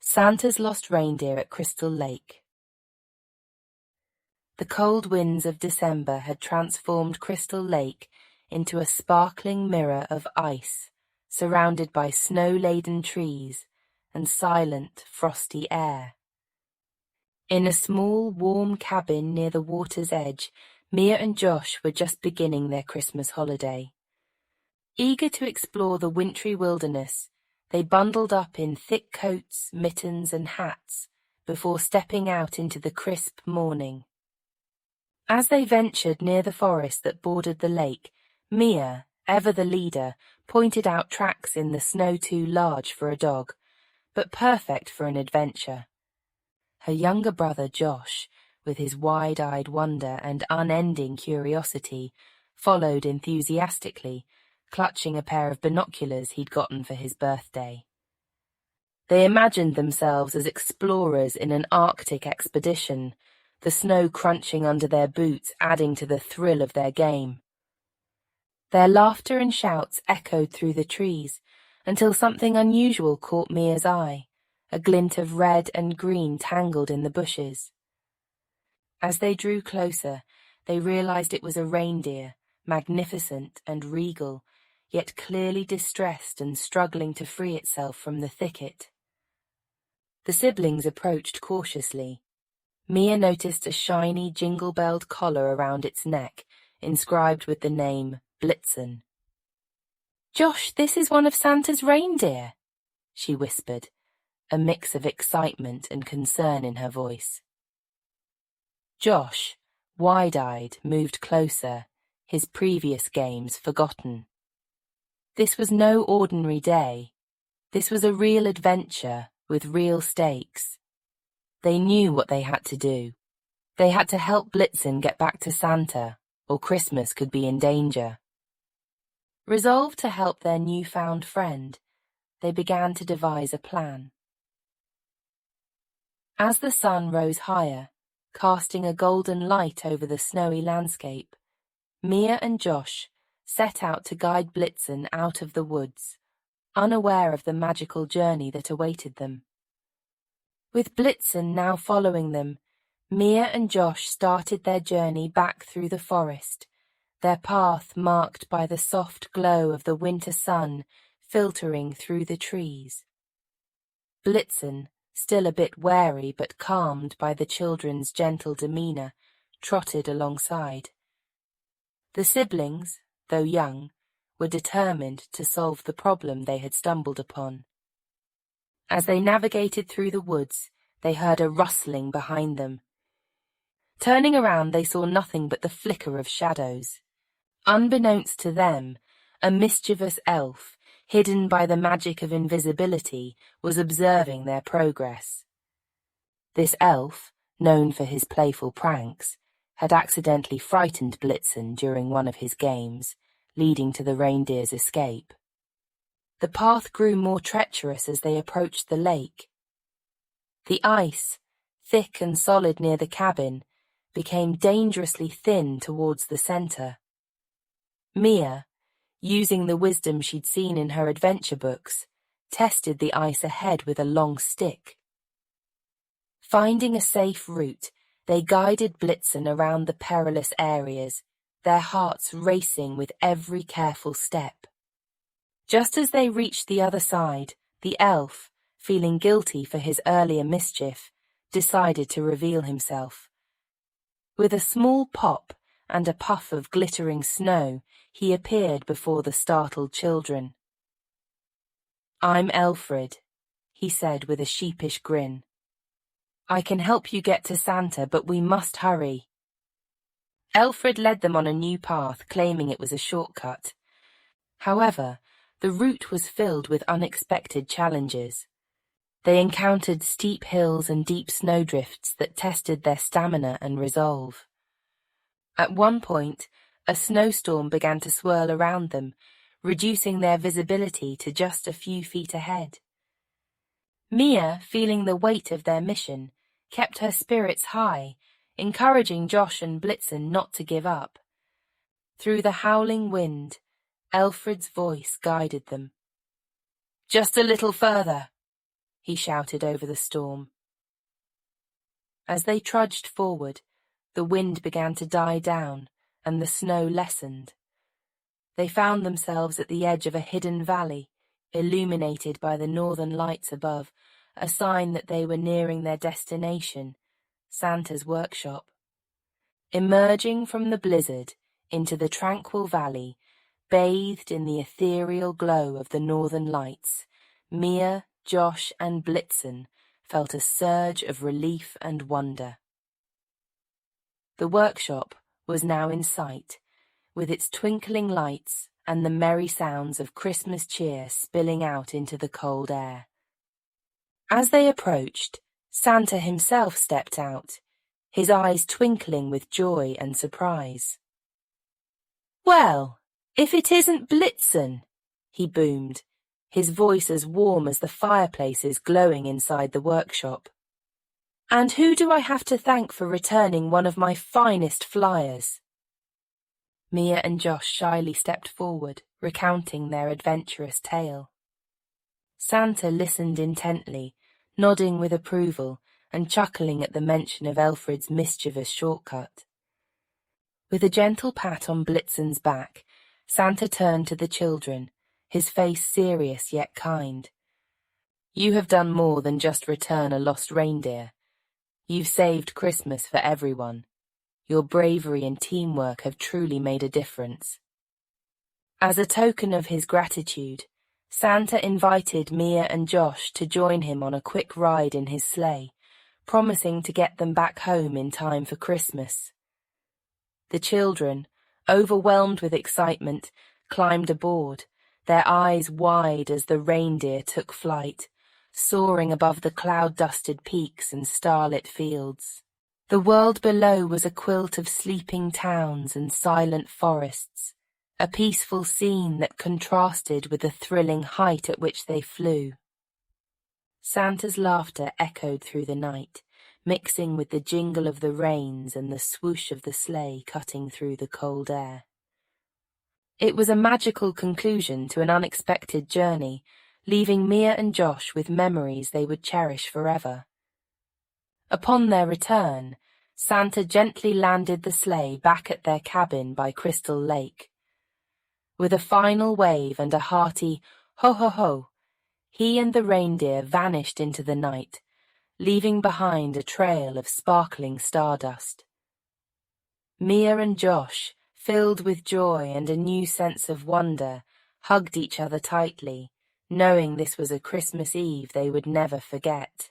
Santa's Lost Reindeer at Crystal Lake. The cold winds of December had transformed Crystal Lake into a sparkling mirror of ice, surrounded by snow-laden trees and silent, frosty air. In a small, warm cabin near the water's edge, Mia and Josh were just beginning their Christmas holiday. Eager to explore the wintry wilderness, they bundled up in thick coats, mittens, and hats before stepping out into the crisp morning. As they ventured near the forest that bordered the lake, Mia, ever the leader, pointed out tracks in the snow too large for a dog, but perfect for an adventure. Her younger brother Josh, with his wide-eyed wonder and unending curiosity, followed enthusiastically, clutching a pair of binoculars he'd gotten for his birthday. They imagined themselves as explorers in an Arctic expedition, the snow crunching under their boots adding to the thrill of their game. Their laughter and shouts echoed through the trees until something unusual caught Mia's eye, a glint of red and green tangled in the bushes. As they drew closer, they realized it was a reindeer, magnificent and regal, yet clearly distressed and struggling to free itself from the thicket. The siblings approached cautiously. Mia noticed a shiny, jingle-belled collar around its neck, inscribed with the name Blitzen. "Josh, this is one of Santa's reindeer," she whispered, a mix of excitement and concern in her voice. Josh, wide-eyed, moved closer, his previous games forgotten. This was no ordinary day. This was a real adventure with real stakes. They knew what they had to do. They had to help Blitzen get back to Santa, or Christmas could be in danger. Resolved to help their newfound friend, they began to devise a plan. As the sun rose higher, casting a golden light over the snowy landscape, Mia and Josh set out to guide Blitzen out of the woods, unaware of the magical journey that awaited them. With Blitzen now following them, Mia and Josh started their journey back through the forest, their path marked by the soft glow of the winter sun filtering through the trees. Blitzen, still a bit wary but calmed by the children's gentle demeanor, trotted alongside. The siblings, though young, were determined to solve the problem they had stumbled upon. As they navigated through the woods, they heard a rustling behind them. Turning around, they saw nothing but the flicker of shadows. Unbeknownst to them, a mischievous elf, hidden by the magic of invisibility, was observing their progress. This elf, known for his playful pranks, had accidentally frightened Blitzen during one of his games, leading to the reindeer's escape. The path grew more treacherous as they approached the lake. The ice, thick and solid near the cabin, became dangerously thin towards the center. Mia, using the wisdom she'd seen in her adventure books, tested the ice ahead with a long stick. Finding a safe route, they guided Blitzen around the perilous areas, their hearts racing with every careful step. Just as they reached the other side, the elf, feeling guilty for his earlier mischief, decided to reveal himself. With a small pop and a puff of glittering snow, he appeared before the startled children. "I'm Elfred," he said with a sheepish grin. "I can help you get to Santa, but we must hurry." Elfred led them on a new path, claiming it was a shortcut. However, the route was filled with unexpected challenges. They encountered steep hills and deep snowdrifts that tested their stamina and resolve. At one point, a snowstorm began to swirl around them, reducing their visibility to just a few feet ahead. Mia, feeling the weight of their mission, kept her spirits high, encouraging Josh and Blitzen not to give up. Through the howling wind, Elfred's voice guided them. "Just a little further." he shouted over the storm. As they trudged forward, the wind began to die down and the snow lessened. They found themselves at the edge of a hidden valley, illuminated by the northern lights above, a sign that they were nearing their destination, Santa's workshop. Emerging from the blizzard into the tranquil valley, bathed in the ethereal glow of the northern lights, Mia, Josh, and Blitzen felt a surge of relief and wonder. The workshop was now in sight, with its twinkling lights and the merry sounds of Christmas cheer spilling out into the cold air. As they approached, Santa himself stepped out, his eyes twinkling with joy and surprise. "Well, if it isn't Blitzen!" he boomed, his voice as warm as the fireplaces glowing inside the workshop. "And who do I have to thank for returning one of my finest flyers?" Mia and Josh shyly stepped forward, recounting their adventurous tale. Santa listened intently, nodding with approval and chuckling at the mention of Elfred's mischievous shortcut. With a gentle pat on Blitzen's back, Santa turned to the children, his face serious yet kind. "You have done more than just return a lost reindeer. You've saved Christmas for everyone. Your bravery and teamwork have truly made a difference." As a token of his gratitude, Santa invited Mia and Josh to join him on a quick ride in his sleigh, promising to get them back home in time for Christmas. The children, overwhelmed with excitement, climbed aboard, their eyes wide as the reindeer took flight, soaring above the cloud-dusted peaks and starlit fields. The world below was a quilt of sleeping towns and silent forests, a peaceful scene that contrasted with the thrilling height at which they flew. Santa's laughter echoed through the night, mixing with the jingle of the reins and the swoosh of the sleigh cutting through the cold air. It was a magical conclusion to an unexpected journey, leaving Mia and Josh with memories they would cherish forever. Upon their return, Santa gently landed the sleigh back at their cabin by Crystal Lake. With a final wave and a hearty ho ho ho, he and the reindeer vanished into the night, leaving behind a trail of sparkling stardust. Mia and Josh, filled with joy and a new sense of wonder, hugged each other tightly, knowing this was a Christmas Eve they would never forget.